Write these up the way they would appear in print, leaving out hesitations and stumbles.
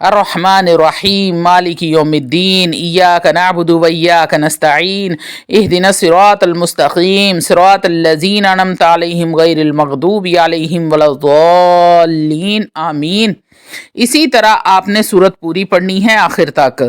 الرحمن الرحیم مالک یوم الدین ایاک نعبد و ایاک نستعین اہدنا الصراط المستقیم صراط الذین انعمت علیہم غیر المغضوب علیہم ولا الضالین آمین۔ اسی طرح آپ نے سورت پوری پڑھنی ہے آخر تک۔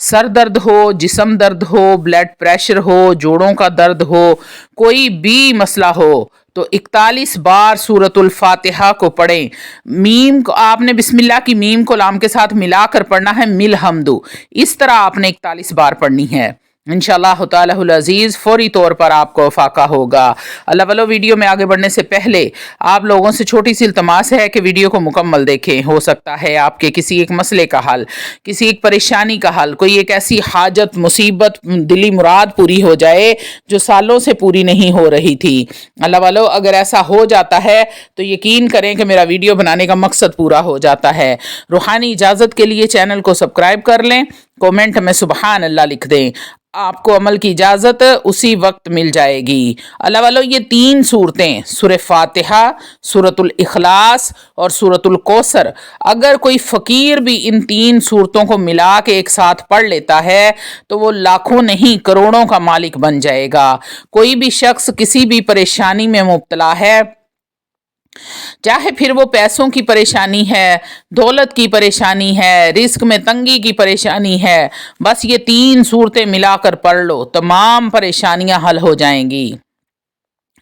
سر درد ہو، جسم درد ہو، بلڈ پریشر ہو، جوڑوں کا درد ہو، کوئی بھی مسئلہ ہو تو 41 بار سورت الفاتحہ کو پڑھیں۔ میم کو آپ نے بسم اللہ کی میم کو لام کے ساتھ ملا کر پڑھنا ہے، مل حمدو، اس طرح آپ نے 41 بار پڑھنی ہے۔ انشاءاللہ تعالی العزیز فوری طور پر آپ کو فاقہ ہوگا۔ اللہ والو، ویڈیو میں آگے بڑھنے سے پہلے آپ لوگوں سے چھوٹی سی التماس ہے کہ ویڈیو کو مکمل دیکھیں۔ ہو سکتا ہے آپ کے کسی ایک مسئلے کا حل، کسی ایک پریشانی کا حل، کوئی ایک ایسی حاجت، مصیبت، دلی مراد پوری ہو جائے جو سالوں سے پوری نہیں ہو رہی تھی۔ اللہ والو، اگر ایسا ہو جاتا ہے تو یقین کریں کہ میرا ویڈیو بنانے کا مقصد پورا ہو جاتا ہے۔ روحانی اجازت کے لیے چینل کو سبسکرائب کر لیں، کومنٹ میں سبحان اللہ لکھ دیں، آپ کو عمل کی اجازت اسی وقت مل جائے گی۔ اللہ والو، یہ 3 صورتیں سورہ فاتحہ، سورۃ الاخلاص اور سورۃ الکوثر، اگر کوئی فقیر بھی ان 3 صورتوں کو ملا کے ایک ساتھ پڑھ لیتا ہے تو وہ لاکھوں نہیں کروڑوں کا مالک بن جائے گا۔ کوئی بھی شخص کسی بھی پریشانی میں مبتلا ہے، چاہے پھر وہ پیسوں کی پریشانی ہے، دولت کی پریشانی ہے، رزق میں تنگی کی پریشانی ہے، بس یہ 3 صورتیں ملا کر پڑھ لو، تمام پریشانیاں حل ہو جائیں گی۔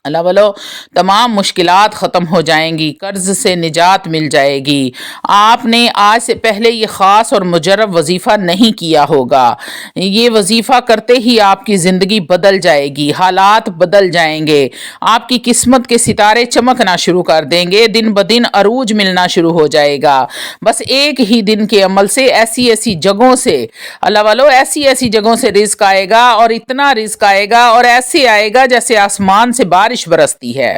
اللہ والو، تمام مشکلات ختم ہو جائیں گی، قرض سے نجات مل جائے گی۔ آپ نے آج سے پہلے یہ خاص اور مجرب وظیفہ نہیں کیا ہوگا، یہ وظیفہ کرتے ہی آپ کی زندگی بدل جائے گی، حالات بدل جائیں گے، آپ کی قسمت کے ستارے چمکنا شروع کر دیں گے، دن بدن عروج ملنا شروع ہو جائے گا۔ بس ایک ہی دن کے عمل سے ایسی ایسی جگہوں سے، اللہ والو، ایسی ایسی جگہوں سے رزق آئے گا، اور اتنا رزق آئے گا اور ایسے آئے گا جیسے آسمان سے بارش برستی ہے،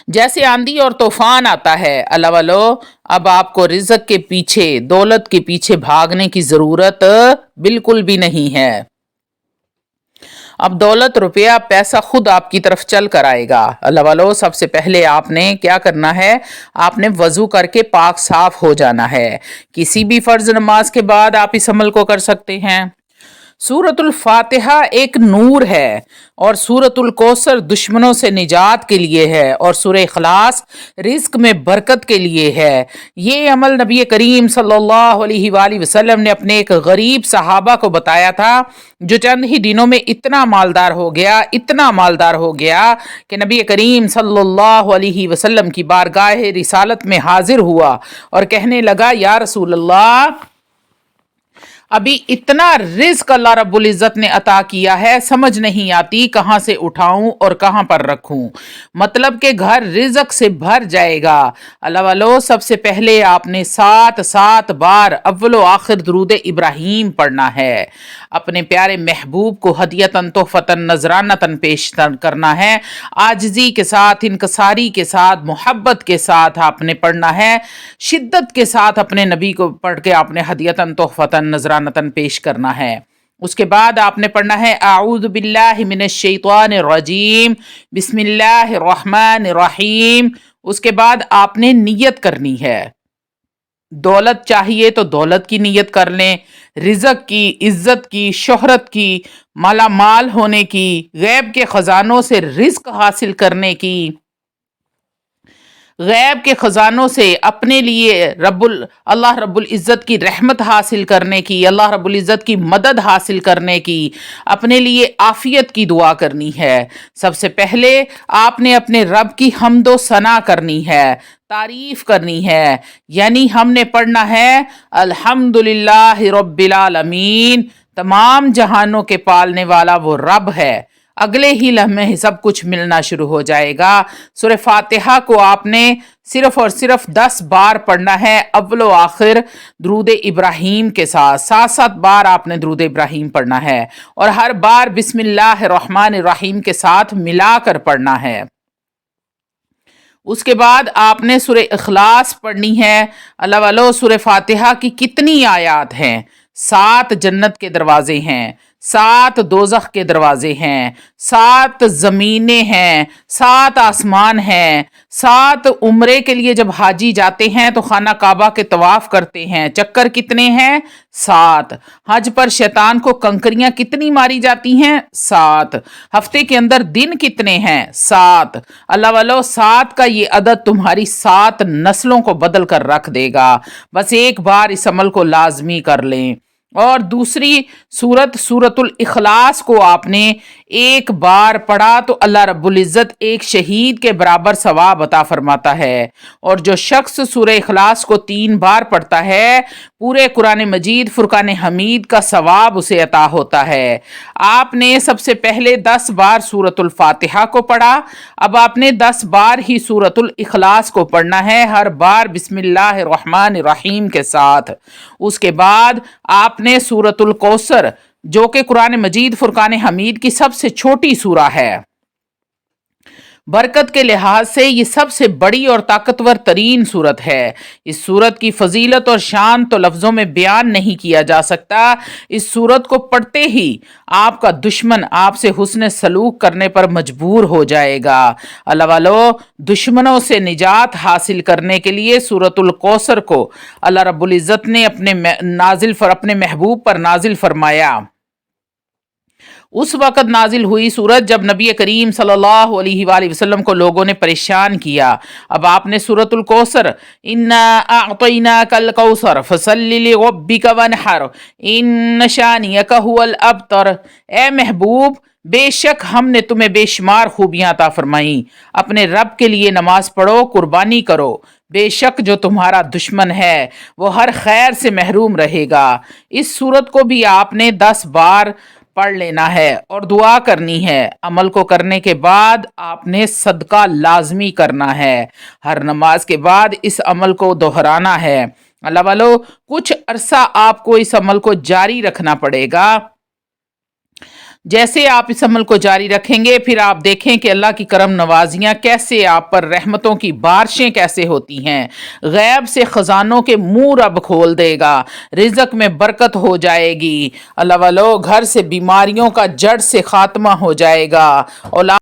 جیسے آندھی اور طوفان آتا ہے۔ اللہ والو، اب آپ کو رزق کے پیچھے، دولت کے پیچھے بھاگنے کی ضرورت بالکل بھی نہیں ہے۔ اب دولت، روپیہ، پیسہ خود آپ کی طرف چل کر آئے گا۔ اللہ والو، سب سے پہلے آپ نے کیا کرنا ہے؟ آپ نے وضو کر کے پاک صاف ہو جانا ہے۔ کسی بھی فرض نماز کے بعد آپ اس عمل کو کر سکتے ہیں۔ سورۃ الفاتحہ ایک نور ہے، اور سورۃ الکوثر دشمنوں سے نجات کے لیے ہے، اور سورہ اخلاص رزق میں برکت کے لیے ہے۔ یہ عمل نبی کریم صلی اللہ علیہ وآلہ وسلم نے اپنے ایک غریب صحابہ کو بتایا تھا، جو چند ہی دنوں میں اتنا مالدار ہو گیا، اتنا مالدار ہو گیا کہ نبی کریم صلی اللہ علیہ وسلم کی بارگاہ رسالت میں حاضر ہوا اور کہنے لگا، یا رسول اللہ، ابھی اتنا رزق اللہ رب العزت نے عطا کیا ہے، سمجھ نہیں آتی کہاں سے اٹھاؤں اور کہاں پر رکھوں، مطلب کہ گھر رزق سے بھر جائے گا۔ اللہ والو، سب سے پہلے آپ نے 7 بار اول و آخر درود ابراہیم پڑھنا ہے، اپنے پیارے محبوب کو ہدیتاً تحفتاً نذرانتاً پیش کرنا ہے، عاجزی کے ساتھ، انکساری کے ساتھ، محبت کے ساتھ آپ نے پڑھنا ہے، شدت کے ساتھ اپنے نبی کو پڑھ کے آپ نے ہدیتاً تحفتاً نذرانتاً پیش کرنا ہے۔ اس کے بعد آپ نے پڑھنا ہے، اعوذ باللہ من الشیطان الرجیم، بسم اللہ الرحمن الرحیم۔ اس کے بعد آپ نے نیت کرنی ہے، دولت چاہیے تو دولت کی نیت کر لیں، رزق کی، عزت کی، شہرت کی، مالا مال ہونے کی، غیب کے خزانوں سے رزق حاصل کرنے کی، غیب کے خزانوں سے اپنے لیے اللہ رب العزت کی رحمت حاصل کرنے کی، اللہ رب العزت کی مدد حاصل کرنے کی، اپنے لیے عافیت کی دعا کرنی ہے۔ سب سے پہلے آپ نے اپنے رب کی حمد و ثنا کرنی ہے، تعریف کرنی ہے، یعنی ہم نے پڑھنا ہے، الحمدللہ رب العالمین، تمام جہانوں کے پالنے والا وہ رب ہے۔ اگلے ہی لمحے سب کچھ ملنا شروع ہو جائے گا۔ سورہ فاتحہ کو آپ نے صرف اور صرف 10 بار پڑھنا ہے، اول و آخر درود ابراہیم کے ساتھ، 7 بار آپ نے درود ابراہیم پڑھنا ہے، اور ہر بار بسم اللہ الرحمن الرحیم کے ساتھ ملا کر پڑھنا ہے۔ اس کے بعد آپ نے سورہ اخلاص پڑھنی ہے۔ اللہ والو، سورہ فاتحہ کی کتنی آیات ہیں؟ 7 جنت کے دروازے ہیں، 7 دوزخ کے دروازے ہیں، 7 زمینیں ہیں، 7 آسمان ہیں، 7 عمرے کے لیے جب حاجی جاتے ہیں تو خانہ کعبہ کے طواف کرتے ہیں، چکر کتنے ہیں؟ 7۔ حج پر شیطان کو کنکریاں کتنی ماری جاتی ہیں؟ 7۔ ہفتے کے اندر دن کتنے ہیں؟ 7۔ اللہ والو 7 کا یہ عدد تمہاری 7 نسلوں کو بدل کر رکھ دے گا، بس ایک بار اس عمل کو لازمی کر لیں۔ اور دوسری سورت الاخلاص کو آپ نے ایک بار پڑھا تو اللہ رب العزت ایک شہید کے برابر ثواب عطا فرماتا ہے، اور جو شخص سورہ اخلاص کو 3 بار پڑھتا ہے پورے قرآن مجید فرقان حمید کا ثواب اسے عطا ہوتا ہے۔ آپ نے سب سے پہلے 10 بار سورت الفاتحہ کو پڑھا، اب آپ نے 10 بار ہی سورت الاخلاص کو پڑھنا ہے، ہر بار بسم اللہ الرحمن الرحیم کے ساتھ۔ اس کے بعد آپ نے سورت الکوثر جو کہ قرآن مجید فرقان حمید کی سب سے چھوٹی سورہ ہے، برکت کے لحاظ سے یہ سب سے بڑی اور طاقتور ترین سورت ہے۔ اس سورت کی فضیلت اور شان تو لفظوں میں بیان نہیں کیا جا سکتا۔ اس سورت کو پڑھتے ہی آپ کا دشمن آپ سے حسن سلوک کرنے پر مجبور ہو جائے گا۔ اللہ والو، دشمنوں سے نجات حاصل کرنے کے لیے سورت الکوثر کو اللہ رب العزت نے اپنے محبوب پر نازل فرمایا۔ اس وقت نازل ہوئی سورت جب نبی کریم صلی اللہ علیہ وآلہ وسلم کو لوگوں نے پریشان کیا۔ اب آپ نے سورت الکوثر انا اعطیناک الکوثر فصل لربک وانحر ان شانئک ھو الابتر، اے محبوب بے شک ہم نے تمہیں بے شمار خوبیاں عطا فرمائیں، اپنے رب کے لیے نماز پڑھو، قربانی کرو، بے شک جو تمہارا دشمن ہے وہ ہر خیر سے محروم رہے گا۔ اس سورت کو بھی آپ نے 10 بار پڑھ لینا ہے اور دعا کرنی ہے۔ عمل کو کرنے کے بعد آپ نے صدقہ لازمی کرنا ہے، ہر نماز کے بعد اس عمل کو دہرانا ہے۔ اللہ والو، کچھ عرصہ آپ کو اس عمل کو جاری رکھنا پڑے گا۔ جیسے آپ اس عمل کو جاری رکھیں گے پھر آپ دیکھیں کہ اللہ کی کرم نوازیاں کیسے آپ پر، رحمتوں کی بارشیں کیسے ہوتی ہیں، غیب سے خزانوں کے منہ رب کھول دے گا، رزق میں برکت ہو جائے گی۔ اللہ والو، گھر سے بیماریوں کا جڑ سے خاتمہ ہو جائے گا، اولاد